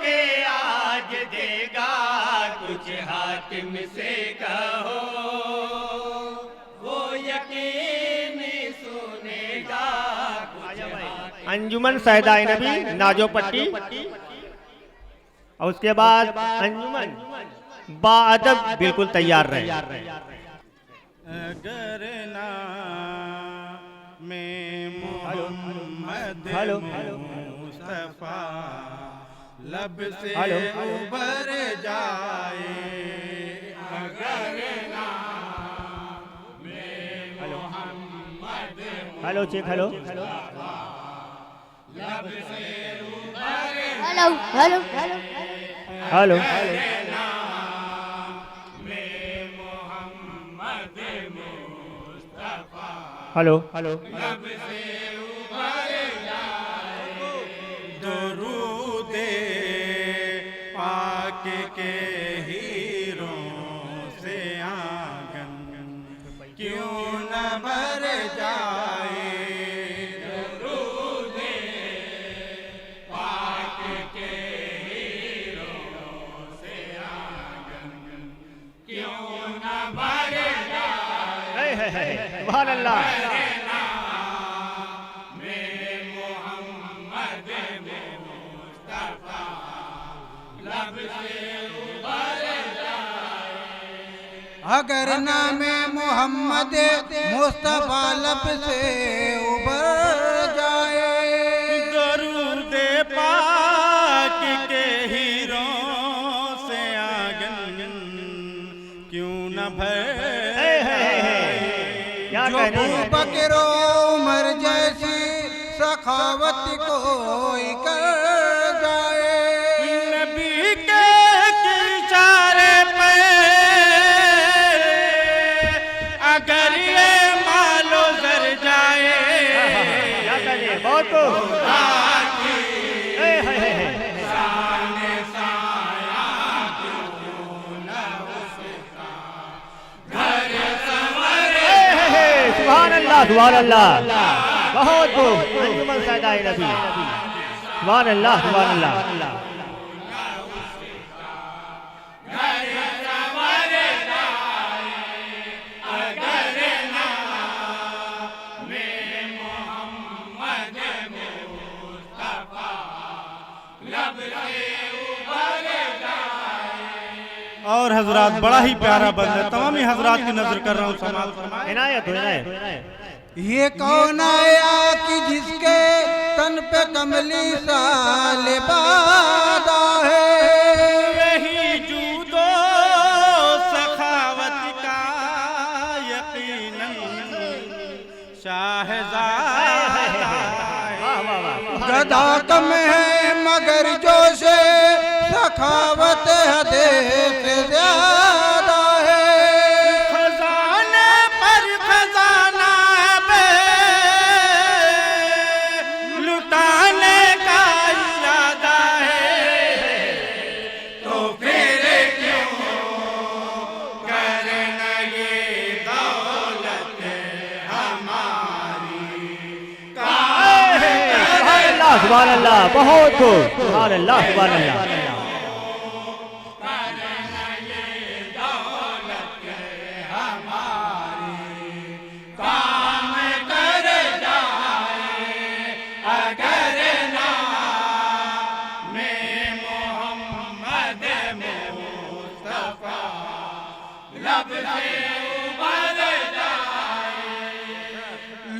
के आज देगा कुछ हाकिम से कहो, वो यकीन सुनेगा कुछ। अंजुमन सैदाई नबी नाजो पट्टी और उसके बाद अंजुमन बाअदब बिल्कुल तैयार रहे। अगर ना में मोहम्मद मुस्तफा लब से उबर जाए, अगर ना में मोहम्मद हेलो चेक हेलो लब से उबर hello hello hello hello hello hello दरूदे पाक के हीरों से आंगन क्यों न भर जाए, दरूदे पाक के हीरों से आंगन क्यों न भर जाए। सुभान अल्लाह। अगर नामे मोहम्मद मुस्तफा लब से उबर जाए, दरूद पाक के हीरों से आंगन क्यों न भर जो अबू बकर उमर जैसी सखावत कोई कर जाए, नबी के इशारे पे अगर ये मालो जर जाए, बहुत सुभान अल्लाह सुभान अल्लाह। बहुत खूब अंजुमन सैदाई नबी सुभान अल्लाह सुभान अल्लाह। और हजरात बड़ा ही प्यारा बंद है, तमाम हजरात की नजर कर रहा हूँ, समाज इनायत हो इनायत। ये कौन आया कि जिसके तन पे कमली साल बादा है, यही जूदो सखावत का यकीनन शाहज़ादा है, गदा कम है मगर जोश सखावत हदे से ज्यादा है, खजाने पर खजाना है लुटाने का इरादा है, तो फिर क्यों करना ये दौलत हमारी सुभान अल्लाह। बहुत खूब सुभान अल्लाह सुभान अल्लाह।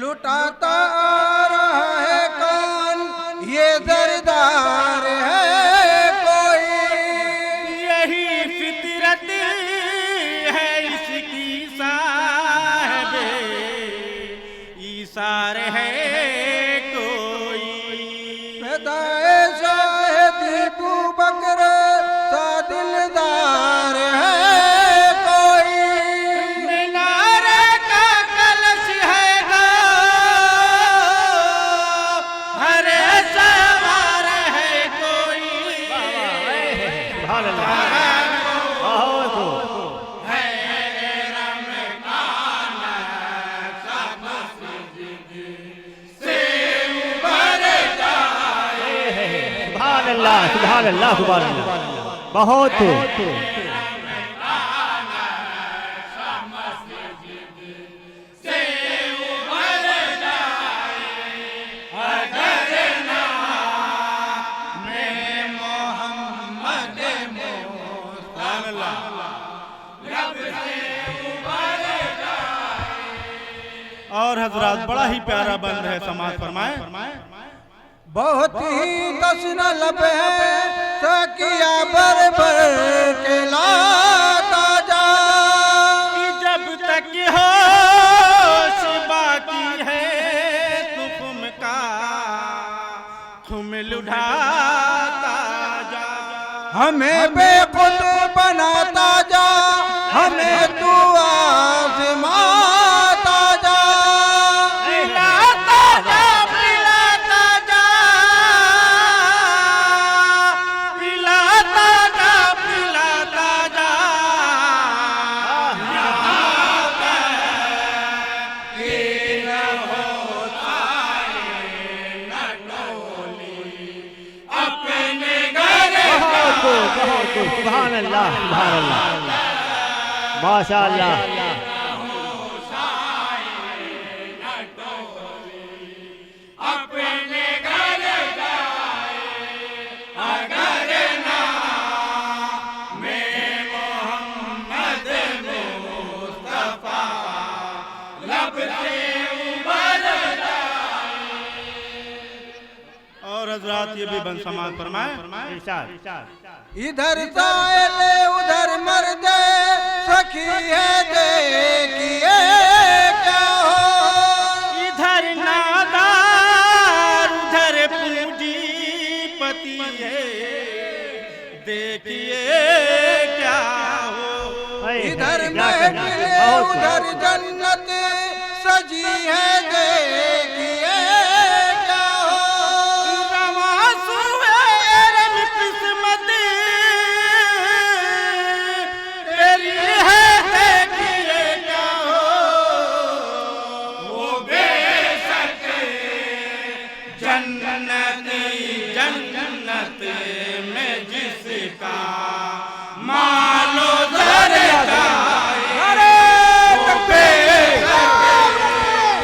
लुटाता आ रहा है कौन, ये जरदार है कोई, यही फितरत है इसकी साहबे ईसार है कोई, पैदाए शाहिद अबू बकर सा दिलदार है कोई, मीनारे का कलश है अल्लाह सुभान अल्लाह सुभान अल्लाह। बहुत खूब। और हजरात बड़ा ही प्यारा बंद है, समाज फरमाए। बहुत ही तस्न लब है सकिया बर के लाता जा। जब तक होश बाकी है तुम का खुमिल उठाता जा। हमें बेखुद बनाता जा, हमें तू आज़माता जा। पिलाता जा पिलाता जा पिलाता जा पिलाता जा। बहुत खूब सुभान अल्लाह सुभान अल्लाह माशाअल्लाह। और हजरात ये भी बन समाज फरमाए। इधर साले उधर मर्दे सखी है देखिए क्या हो। इधर नादार उधर पूंजीपति है देखिए क्या हो। इधर महफिल उधर जन्नत सजी है देखिए क्या हो। रवासु है रब किस्मत तेरी है देखिए क्या हो। वो बेशक जन्नत जन्नत में जिसका मालो दर्जा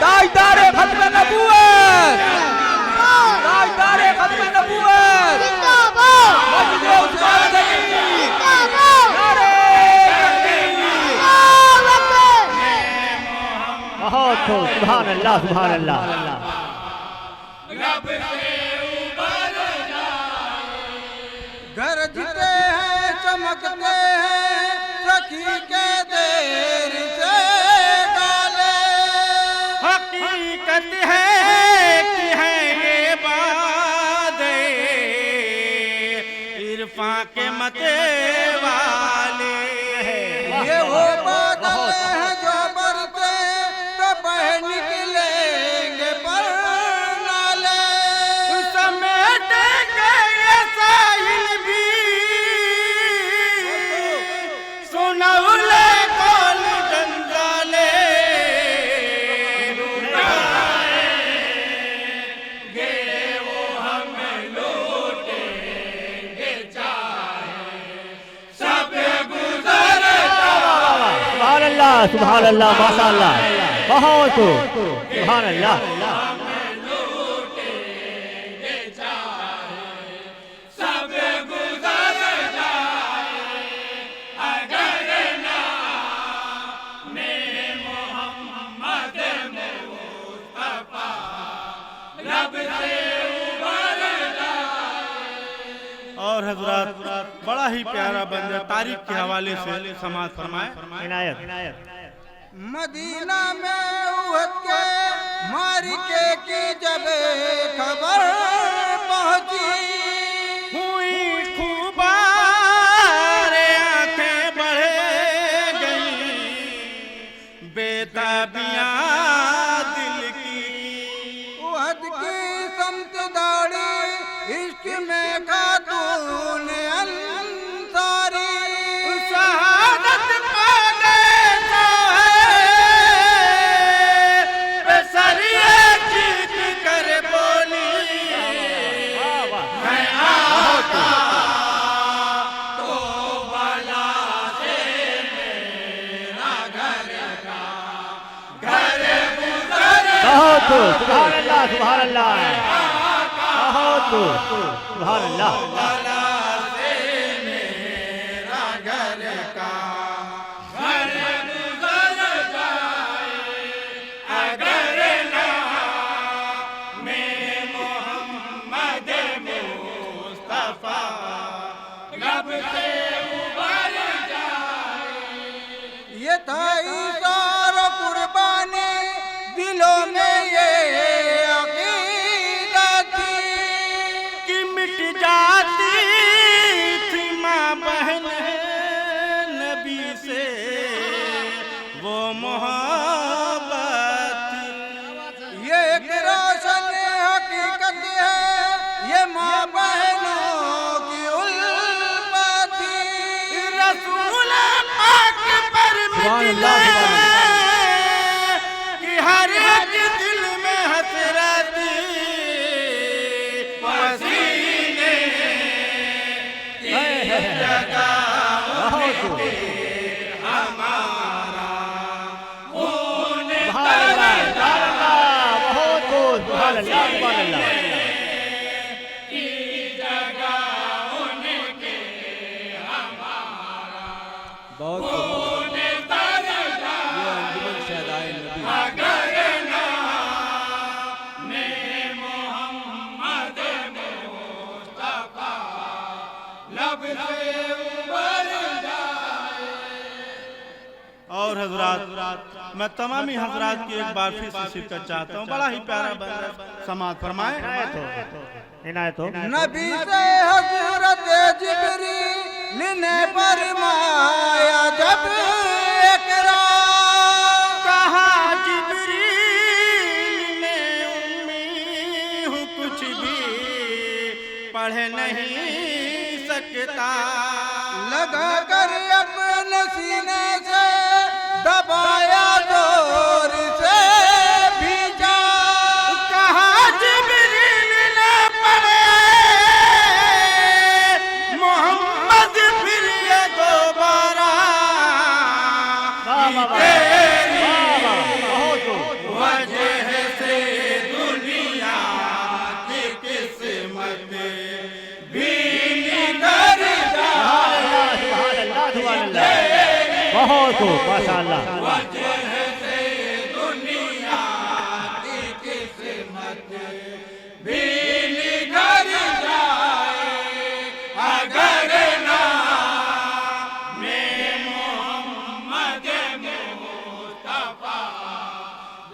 ताजदारे खत्म नबूवत, ताजदारे खत्म नबूवत मजलिस उस्तादी नारे बहुत खूब सुभान अल्लाह सुभान अल्लाह। गरजते हैं चमकते हैं सखी के देर से डाले। हकीकत है कि है ये बादे इरफा के मते वाले। ये वो बादल हैं जो बरसे तो बह निकलेंगे पर नाले। समेटेंगे ये साहिल भी सुनौले कौन जंजाले। सुभान अल्लाह सुभान अल्लाह माशाअल्लाह। बहुत खूब सुभान अल्लाह। और हजरात बड़ा ही प्यारा बंद है, तारीख के हवाले से समाज फरमाए। इनायत मदीना में उहद के मारिके की जब खबर पहुंची। हुई खूबार आंखें बढ़े गई बेताबियां दिल की। उहद की समत दाढ़ी इश्क में खातून अंसारी। शहादत पाने तो है सरिये चीख कर बोली। मैं सुभान अल्लाह, बहुत खूब, सुभान अल्लाह। बला से मेरा घर का घर गुजर जाए, अगर नाम मोहम्मद मुस्तफा लब से उबर जाए। ये था इशार कुर्बानी, दिलों में ये अकीदा थी कि मिट जाती थी माँ बहन नबी से वो मोहब्बत। ये एक रोशन हकीकत है, ये माँ बहनों की उल्फत थी। रसूल पाक पर सुभान मिट अल्लाह, सुभान अल्लाह। कि हर एक दिल में हसरत पसीने की जगह बहुत खूब, हमारा खून सुभान अल्लाह, सुभान अल्लाह, बहुत खूब, सुभान अल्लाह, सुभान अल्लाह। की जगह उनके हमारा बहुत खूब। ये अंजुमन शहदाए नबी। अगर नाम मोहम्मद मुस्तफा लब से उबर जाए। और हजरात, मैं तमामी हजरात की एक बार फिर से शिरकत चाहता हूँ। बड़ा ही प्यारा बंदा समाज फरमाए। इनायत हो। नबी से हजरत जिब्रील ने फरमाया जब इकरा, कहा जिब्रील ने उम्मी हूँ कुछ भी पढ़ नहीं सकता। लगा कर अपने सीने से दबाया जोर से भीजा। कहा जिब्रील ने पढ़े मोहम्मद फिर ये दोबारा वाह, वाह, वाह, वाह, वाह, बहुत खूब। वजह से दुनिया की किस्मत भी निखर सुभान अल्लाह, सुभान अल्लाह, सुभान अल्लाह, बहुत खूब, माशाअल्लाह। वजह से दुनिया की किस्मत भी निखर जाए, अगर नाम मोहम्मद मुस्तफा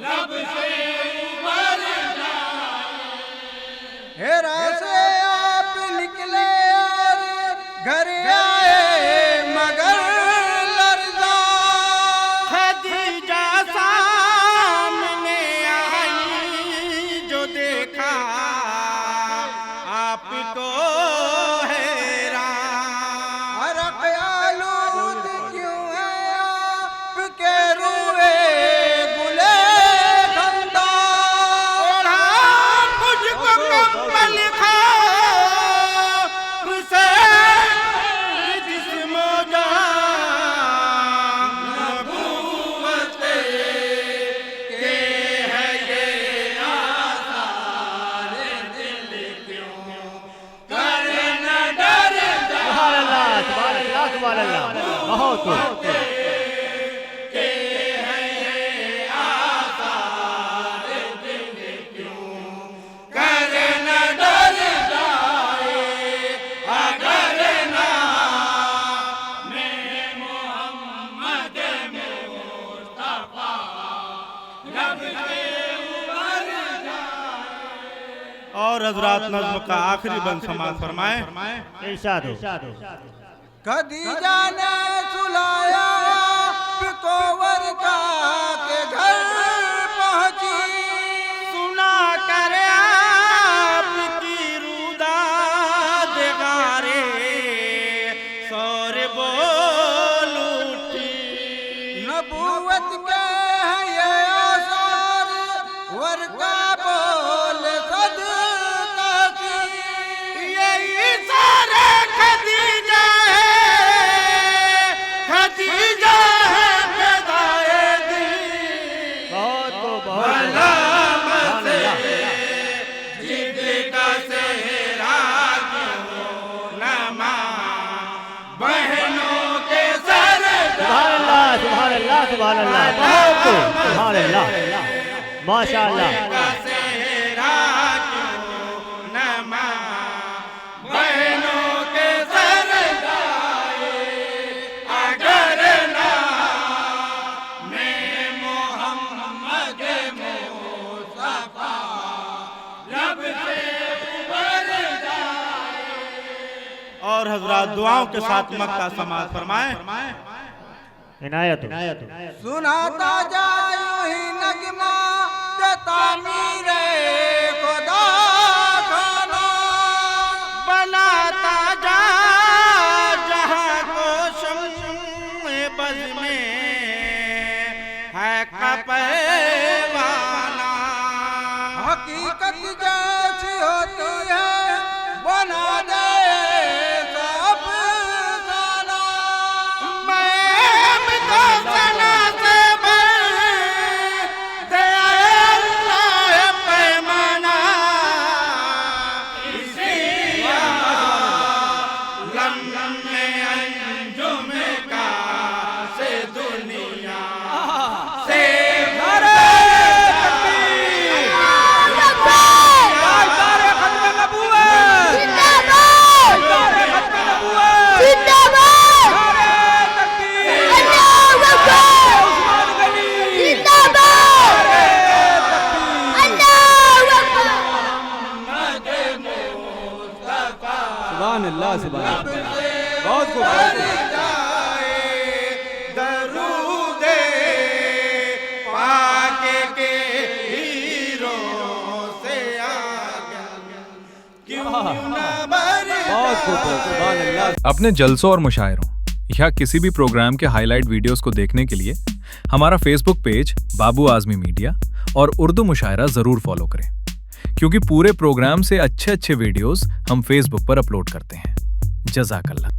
लब से उबर जाए। हेरा से आप निकले और घर आए मगर लर्जा। खदीजा सामने आई जो देखा आपको हैरान। और ख्यालूद क्यों है आपके रुए गुले खंदा। ओढ़ा मुझको कंबल खौफ से जिस्म जान। नबूवत के है ये आसार दिल क्यों कर न डर सुभान अल्लाह, सुभान अल्लाह, सुभान अल्लाह, बहुत खूब। के है ये आसार दिल क्यों कर न डर जाए, अगर नाम मोहम्मद मुस्तफा लब से उबर जाए। और हजरात नज़्म का आखिरी बंद समाज फरमाए। इरशाद हो। खदीजा ने सुलाया पिकोवर का के घर पहुंची। सुना कर आपकी रुदा देगारे सौर बोल उठी। नबूवत के हैं ये आसार वर का बोल सदका की। यही सारे खदीजा है, खदीजा है फ़िदाए सुभान अल्लाह, बहुत खूब, सुभान अल्लाह, माशाअल्लाह। सेहरा क्यों न मां बहनों के सर जाए, अगर ना मैं मोहम्मद मुस्तफा लब से उबर जाए। और हजरात दुआओं के साथ मक्का समाज फरमाएं। इनायत सुनाता जायो ही नगमा तामीर खुदा खाना, बनाता जा जहां को शम्मे बज़ में है कपवाना। हकीकत जैसी होती है बना दे सब जाना। मैं तो सना से भर दे अल्लाह पैमाना, इसी आलम में अंजुम का से दुनिया से सुभान अल्लाह, सुभान अल्लाह, बहुत खूब। दरूदे पाक के हीरों से आगे क्यों न बहुत खूब, सुभान अल्लाह। अपने जलसों और मुशायरों या किसी भी प्रोग्राम के हाईलाइट वीडियोस को देखने के लिए हमारा फेसबुक पेज बाबू आजमी मीडिया और उर्दू मुशायरा जरूर फॉलो करें, क्योंकि पूरे प्रोग्राम से अच्छे वीडियोस हम फेसबुक पर अपलोड करते हैं। जज़ाकल्लाह।